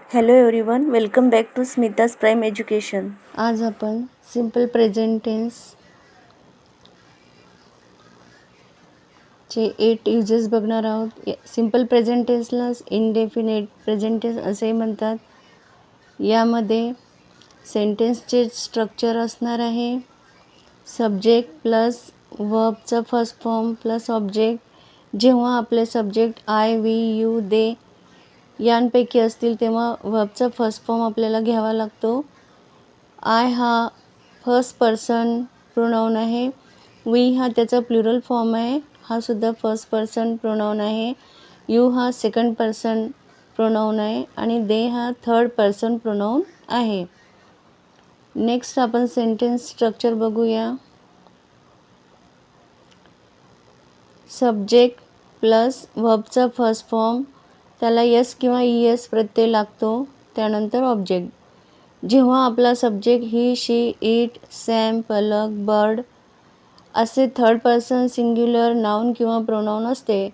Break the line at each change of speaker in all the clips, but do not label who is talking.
Hello everyone, welcome back to Smita's prime education.
आज आपण simple present tense चे 8 uses बघणार आहोत. सिंपल प्रेझेंट टेन्सला इनडेफिनेट प्रेझेंट टेन्स असे म्हणतात. यामध्ये सेंटेन्सचे स्ट्रक्चर असणार आहे. सब्जेक्ट प्लस वर्बचा फर्स्ट फॉर्म प्लस ऑब्जेक्ट. जेव्हा आपले subject I, we, you, they यांपैकी असतील तेव्हा वर्बचा फर्स्ट फॉर्म आपल्याला घ्यावा लागतो. आय हा फर्स्ट पर्सन प्रोनाऊन आहे. वी हा त्याचा प्लुरल फॉर्म आहे, हा सुद्धा फर्स्ट पर्सन प्रोनाऊन आहे. यू हा सेकंड पर्सन प्रोनाऊन आहे आणि दे हा थर्ड पर्सन प्रोनाऊन आहे. नेक्स्ट आपण सेंटेन्स स्ट्रक्चर बघूया. सब्जेक्ट प्लस वर्बचा फर्स्ट फॉर्म, त्याला यस किंवा ईएस प्रत्यय लागतो. त्यानंतर ऑब्जेक्ट. जेव्हा आपला subject he, she, it, Sam, Palak, bird असे थर्ड पर्सन सिंग्युलर नाउन किंवा प्रोनाऊन असते,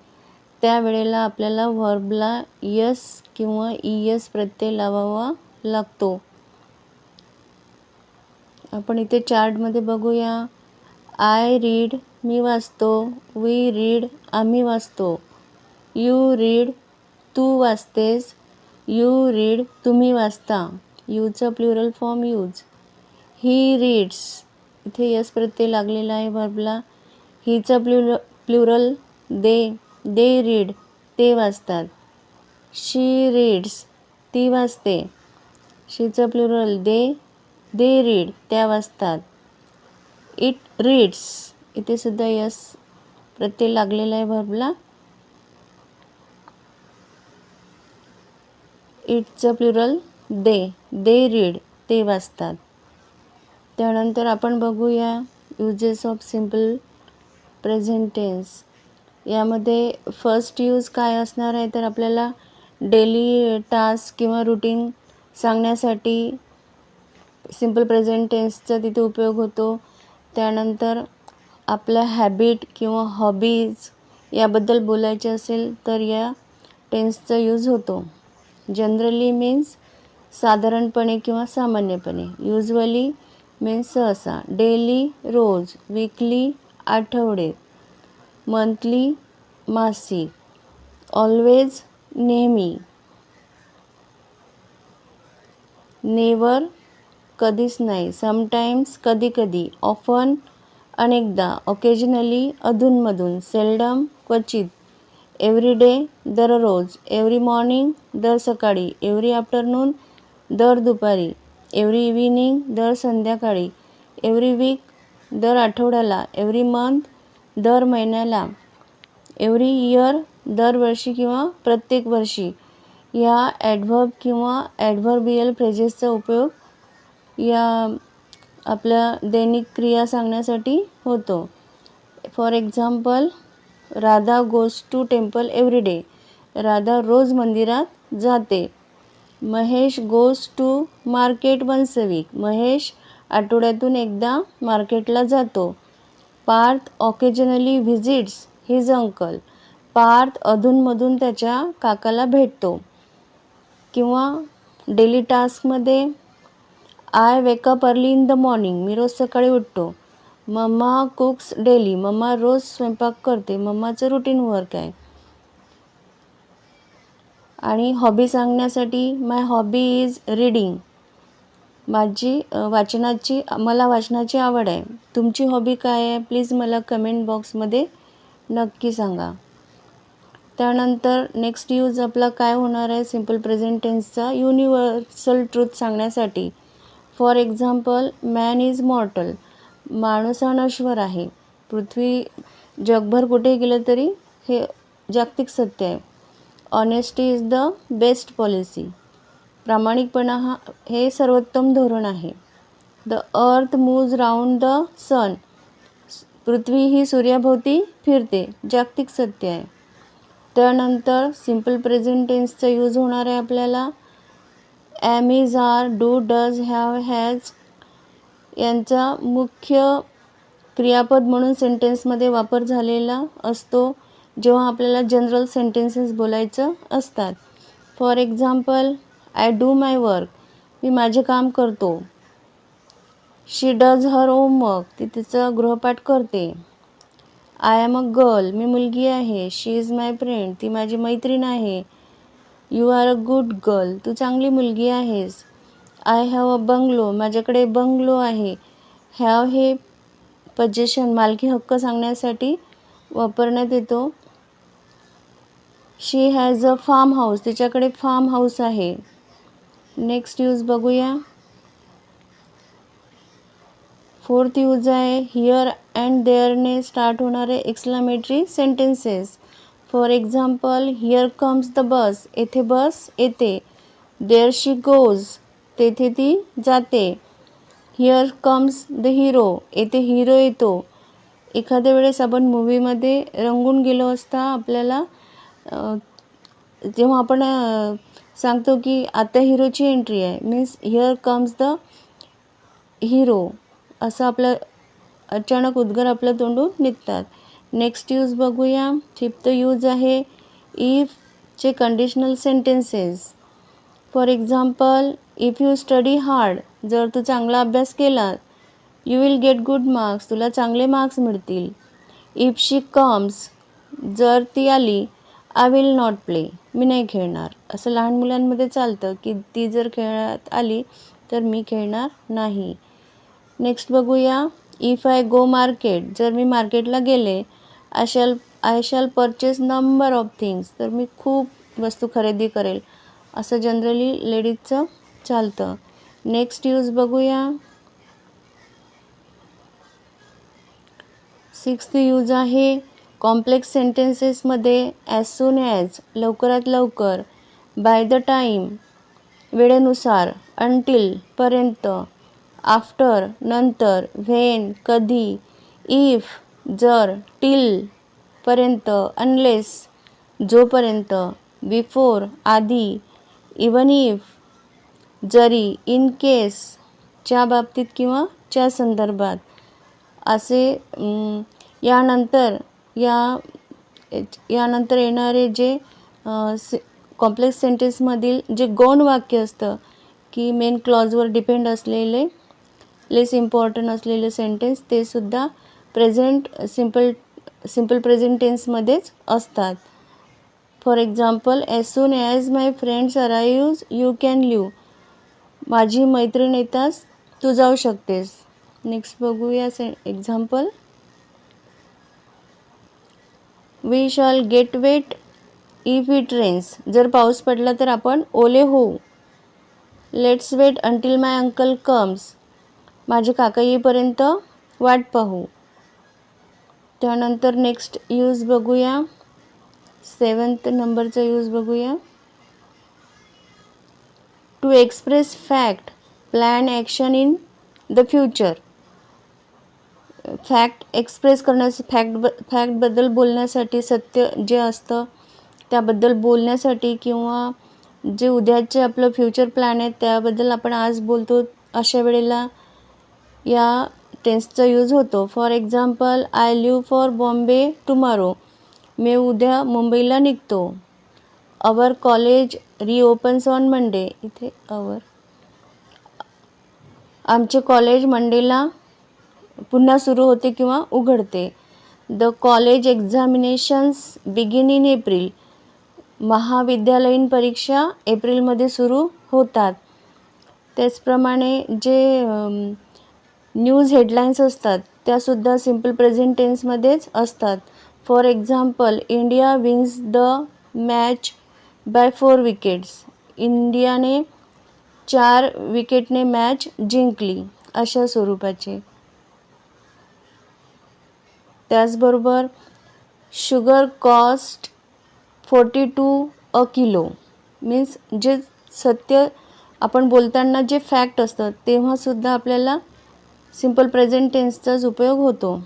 त्यावेळेला आपल्याला व्हर्बला यस किंवा ईएस प्रत्यय लावावा लागतो. आपण इथे चार्टमध्ये बघूया. आय रीड मी वाचतो. वी रीड आम्ही वाचतो. यू रीड तू वाचतेस. यू रीड तुम्ही वाचता. यूचा प्लुरल फॉर्म यूज. ही रीड्स इथे यस प्रत्यय लागलेला आहे व्हर्बला. हीचा प्लुरल दे. दे रीड ते वाचतात. शी रीड्स ती वाचते. शीचा प्लुरल दे. दे रीड त्या वाचतात. इट रीड्स इथे सुद्धा यस प्रत्यय लागलेला आहे व्हर्बला. इटचं प्लुरल दे. दे रीड ते वाचतात. त्यानंतर आपण बघूया uses of simple present tense. यामध्ये फर्स्ट यूज काय असणार आहे तर आपल्याला डेली टास्क किंवा रुटीन सांगण्यासाठी सिंपल प्रेझेंट टेन्सचा तिथे उपयोग होतो. त्यानंतर आपला हॅबिट किंवा हॉबीज याबद्दल बोलायचे असेल तर या टेन्सचा यूज होतो. जनरली मीन्स साधारणपणे किंवा सामान्यपणे. युजली मीन्स सहसा. डेली रोज. वीकली आठवडे. मंथली मासिक. ऑलवेज नेहमी. नेवर कधीच नाही. समटाईम्स कधीकधी. ऑफन अनेकदा. ऑकेजनली अधूनमधून. सेल्डम क्वचित. एव्हरीडे दररोज. एव्हरी मॉर्निंग दर सकाळी. एव्हरी आफ्टरनून दर दुपारी. एव्हरी इव्हिनिंग दर संध्याकाळी. एव्हरी वीक दर आठवड्याला. एव्हरी मंथ दर महिन्याला. एव्हरी इयर दरवर्षी किंवा प्रत्येक वर्षी. या ॲडव्हर्ब किंवा ॲडव्हर्बियल फ्रेजेसचा उपयोग या आपल्या दैनिक क्रिया सांगण्यासाठी होतो. For example, Radha goes to temple every day. Radha रोज मंदिरात जाते. Mahesh goes to market once a week. Mahesh आठवड्यातून एकदा मार्केटला जातो. Parth occasionally visits his uncle. Parth अधूनमधून त्याच्या काकाला भेटतो. किंवा डेली टास्कमध्ये I wake up early in the morning. मी रोज सकाळी उठतो. Mamma cooks daily. मम्मा रोज स्वयंपाक करते. मम्माचं रुटीन वर्क आहे. आणि हॉबी सांगण्यासाठी माय हॉबी इज रीडिंग. मला वाचनाची आवड आहे. तुमची हॉबी काय आहे प्लीज मला कमेंट बॉक्समध्ये नक्की सांगा. त्यानंतर नेक्स्ट यूज आपला काय होणार आहे सिंपल प्रेझेंट टेन्सचा, युनिव्हर्सल ट्रूथ सांगण्यासाठी. For example, man is मॉर्टल. माणूस हा नश्वर आहे. पृथ्वी जगभर कुठे गेलं तरी हे जागतिक सत्य आहे. Honesty is the best policy. प्रामाणिकपणा हे सर्वोत्तम धोरण आहे. The earth moves round the sun. पृथ्वी ही सूर्याभोवती फिरते. जागतिक सत्य आहे. त्यानंतर सिंपल प्रेझेंट टेन्सचा यूज होणार आहे आपल्याला am, is, are, do, does, have, has यांचा मुख्य क्रियापद म्हणून सेंटेन्समध्ये वापर झालेला असतो जेव्हा आपल्याला जनरल सेंटेन्सेस बोलायचं असतात. For example, I do my work. मी माझे काम करतो. She does her homework. ती तिचं गृहपाठ करते. I am a girl. मी मुलगी आहे. She is my friend. ती माझी मैत्रीण आहे. You are a good girl. तू चांगली मुलगी आहेस. I have a bungalow. माझ्याकडे बंगलो आहे. हॅव हे पजेशन मालकी हक्क सांगण्यासाठी वापरण्यात येतो. She has a farm house. तिच्याकडे फार्म हाऊस आहे. नेक्स्ट यूज बघूया. फोर्थ यूज आहे हिअर अँड देअरने स्टार्ट होणारे exclamatory sentences. For example, here comes the bus. येथे बस येते. There she goes. तेथे ती जाते. Here comes the hero. येथे हिरो येतो. एखाद्या वेळेस आपण मूवीमध्ये रंगून गेलो असता आपल्याला जेव्हा आपण सांगतो की आता हिरोची एंट्री आहे, means here comes the hero, असं आपलं अचानक उद्गार आपल्या तोंडून निघतात. नेक्स्ट यूज बघूया. फिफ्थ यूज आहे इफचे conditional sentences. For example, if you study hard. जर तू चांगला अभ्यास केला, you will get good marks. तुला चांगले मार्क्स मिळतील. If she comes. जर ती आली, आय विल नॉट प्ले. मी नाही खेळणार. असं लहान मुलांमध्ये चालतं की ती जर खेळात आली तर मी खेळणार नाही. नेक्स्ट बघूया. If I go market. जर मी मार्केटला गेले, I shall purchase number of things. तर मी खूप वस्तू खरेदी करेल. असं जनरली लेडीजचं चालतं. नेक्स्ट यूज बघूया. सिक्स्थ यूज आहे कॉम्प्लेक्स सेंटेन्सेसमध्ये ॲज सून ॲज, लवकरात लवकर, बाय द टाईम, वेळेनुसार, अंटिल, पर्यंत, आफ्टर, नंतर, व्हेन, कधी, इफ, जर, टिल, पर्यंत, अनलेस, जोपर्यंत, बिफोर, आधी, इवन इफ, जरी, इन केस, च्या बाबतीत किंवा च्या संदर्भात. असे यानंतर येणारे जे कॉम्प्लेक्स सेंटेन्समधील जे गौण वाक्य असतं की मेन क्लॉजवर डिपेंड असलेले लेस इम्पॉर्टंट असलेले सेंटेन्स, ते सुद्धा सिम्पल प्रेझेंट टेन्समध्येच असतात. For example, as soon as my friends arrive you can leave. माझी मैत्रीण येताच तू जाऊ शकतेस. नेक्स्ट बघूया example. We shall get wet if it rains. जर पाऊस पडला तर आपण ओले होऊ. Let's wait until my uncle comes. माझे काका येईपर्यंत वाट पाहू. त्यानंतर नेक्स्ट यूज बघूया. 7th नंबरचा यूज बघूया. To express fact, plan action in the future. Fact express करण्यासाठी, फॅक्टबद्दल बोलण्यासाठी, सत्य जे असतं त्याबद्दल बोलण्यासाठी, किंवा जे उद्याचे आपलं फ्युचर प्लॅन आहे त्याबद्दल आपण आज बोलतो, अशा वेळेला या टेन्सचा यूज होतो. For example, I live for Bombay tomorrow. मी उद्या मुंबईला निघतो. Our college reopens on Monday. इथे आमचे कॉलेज मंडेला पुन्हा सुरू होते किंवा उघडते. The college examinations begin in April. महाविद्यालयीन परीक्षा एप्रिलमध्ये सुरू होतात. त्याचप्रमाणे जे न्यूज हेडलाईन्स असतात त्यासुद्धा सिम्पल प्रेझेंट टेन्समध्येच असतात. For example, India wins the match by 4 wickets. इंडियाने 4 विकेटने मॅच जिंकली, अशा स्वरूपाचे. त्याचबरोबर, sugar cost 42 a kilo. Means जे सत्य आपण बोलताना जे फॅक्ट असतं तेव्हासुद्धा आपल्याला सिम्पल प्रेझेंट टेन्सचाच उपयोग होतो.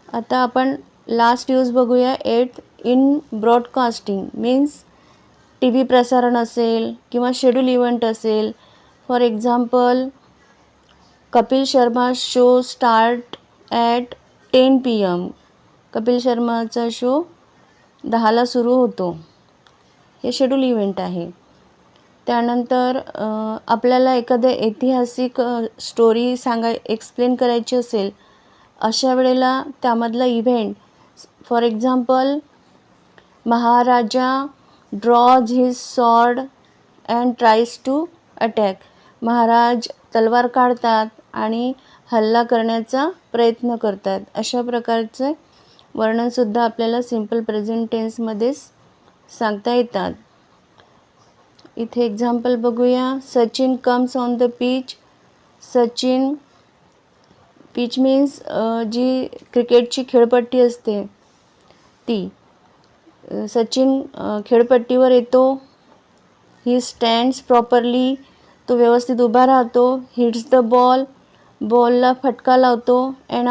आता आपण लास्ट यूज बघूया. 8th, in broadcasting. Means T V प्रसारण असेल किंवा शेड्यूल इव्हेंट असेल. For example, Kapil Sharma show start at 10 PM. Kapil शर्माचा शो 10ला सुरू होतो. हे शेड्यूल इव्हेंट आहे. त्यानंतर आपल्याला एखादं ऐतिहासिक स्टोरी एक्सप्लेन करायची असेल, अशा वेळेला त्यामधला event, for example, maharaja draws his sword and tries to attack. महाराज तलवार काढतात आणि हल्ला करण्याचा प्रयत्न करतात. अशा प्रकारचे वर्णनसुद्धा आपल्याला सिम्पल प्रेझेंट टेन्समध्येच सांगता येतात. इथे एक्झाम्पल बघूया. Sachin comes on the pitch. Sachin, pitch means जी क्रिकेटची खेळपट्टी असते ती. सचिन खेळपट्टीवर येतो. ही स्टँड्स प्रॉपरली, तो व्यवस्थित उभा राहतो. हिट्स द बॉल, बॉलला फटका लावतो. And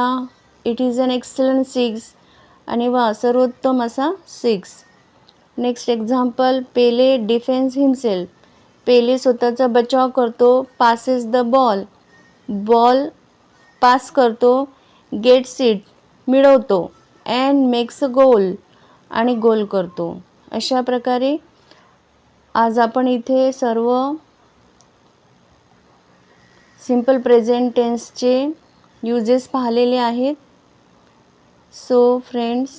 it is an excellent six, आणि सर्वोत्तम असा six. Next example, Pele defends himself. Pele स्वतःचा बचाव करतो. Passes the ball, ball pass करतो. गेट्स इट, मिळवतो. अँड मेक्स अ गोल, आणि गोल करतो. अशा प्रकारे आज आपण इथे सर्व सिम्पल प्रेझेंट टेन्सचे युजेस पाहिलेले आहेत. सो फ्रेंड्स,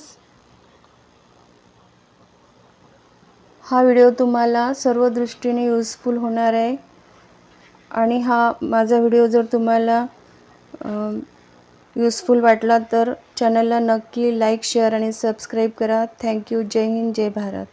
हा व्हिडिओ तुम्हाला सर्व दृष्टीने यूजफुल होणार आहे. आणि हा माझा व्हिडिओ जर तुम्हाला यूजफुल वाटला तर चॅनलला नक्की लाईक, शेअर आणि सबस्क्राईब करा. थँक्यू. जय हिंद, जय भारत.